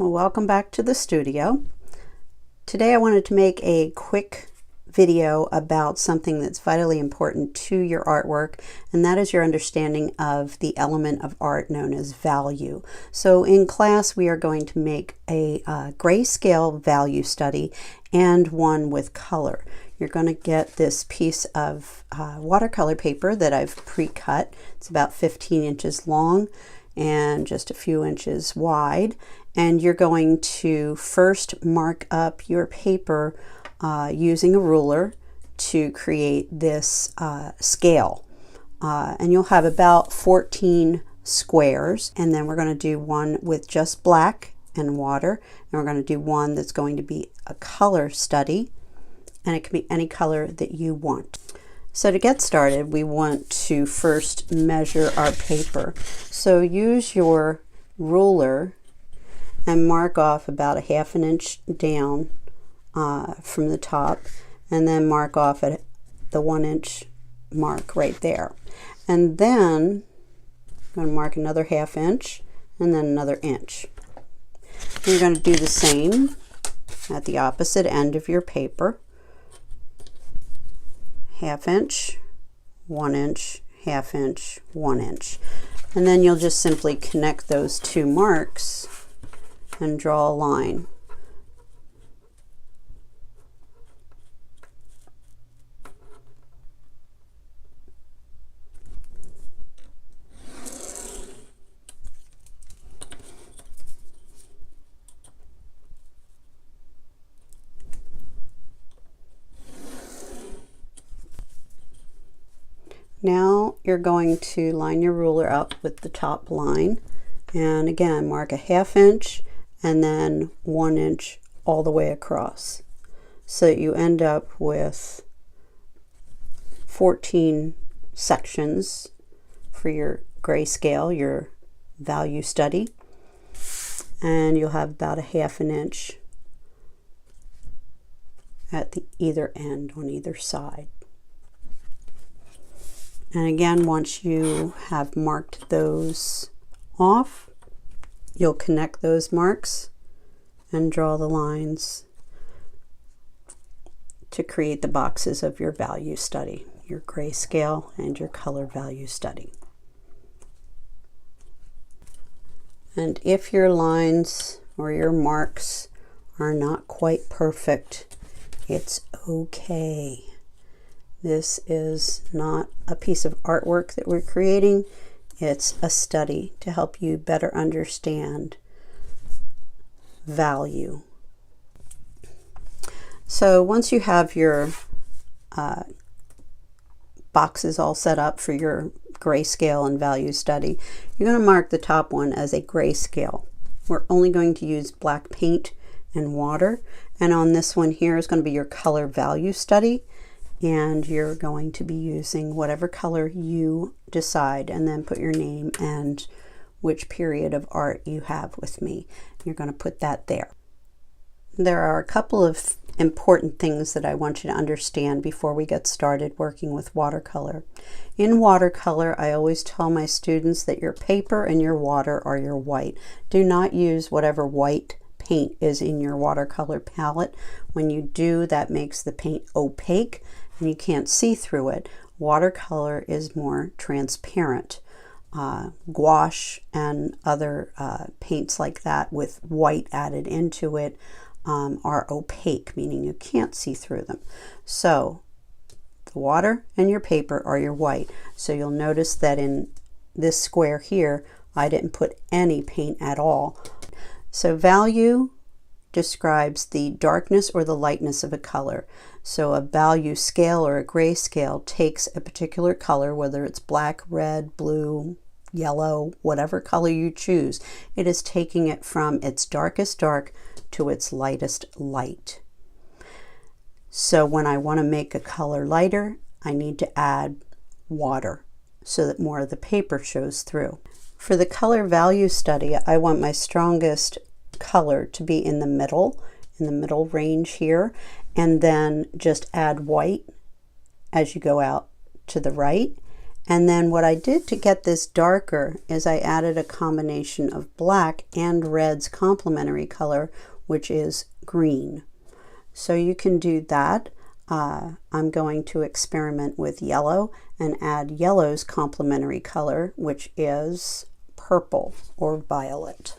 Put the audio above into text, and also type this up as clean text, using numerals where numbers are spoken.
Well, welcome back to the studio. Today I wanted to make a quick video about something that's vitally important to your artwork, and that is your understanding of the element of art known as value. So in class we are going to make a grayscale value study and one with color. You're going to get this piece of watercolor paper that I've pre-cut. It's about 15 inches long and just a few inches wide, and you're going to first mark up your paper using a ruler to create this scale, and you'll have about 14 squares, and then we're going to do one with just black and water, and we're going to do one that's going to be a color study, and it can be any color that you want. So to get started, we want to first measure our paper. So use your ruler and mark off about a ½ inch down from the top, and then mark off at the 1 inch mark right there. And then I'm going to mark another ½ inch and then another inch. And you're going to do the same at the opposite end of your paper. ½ inch, 1 inch, ½ inch, 1 inch. And then you'll just simply connect those two marks and draw a line. Now you're going to line your ruler up with the top line, and again mark a ½ inch and then 1 inch all the way across, so that you end up with 14 sections for your grayscale, your value study, and you'll have about a ½ inch at the either end on either side. And again, once you have marked those off, you'll connect those marks and draw the lines to create the boxes of your value study, your grayscale and your color value study. And if your lines or your marks are not quite perfect, it's okay. This is not a piece of artwork that we're creating. It's a study to help you better understand value. So once you have your boxes all set up for your grayscale and value study, you're going to mark the top one as a grayscale. We're only going to use black paint and water, and on this one here is going to be your color value study, and you're going to be using whatever color you decide, and then put your name and which period of art you have with me. You're going to put that there. There are a couple of important things that I want you to understand before we get started working with watercolor. In watercolor, I always tell my students that your paper and your water are your white. Do not use whatever white paint is in your watercolor palette. When you do, that makes the paint opaque and you can't see through it. Watercolor is more transparent. Gouache and other paints like that with white added into it are opaque, meaning you can't see through them. So the water and your paper are your white. So you'll notice that in this square here, I didn't put any paint at all. So value describes the darkness or the lightness of a color. So a value scale or a grayscale takes a particular color, whether it's black, red, blue, yellow, whatever color you choose. It is taking it from its darkest dark to its lightest light. So when I want to make a color lighter, I need to add water so that more of the paper shows through. For the color value study, I want my strongest color to be in the middle range here, and then just add white as you go out to the right, And then what I did to get this darker is I added a combination of black and red's complementary color, which is green. So you can do that. I'm going to experiment with yellow and add yellow's complementary color, which is purple or violet.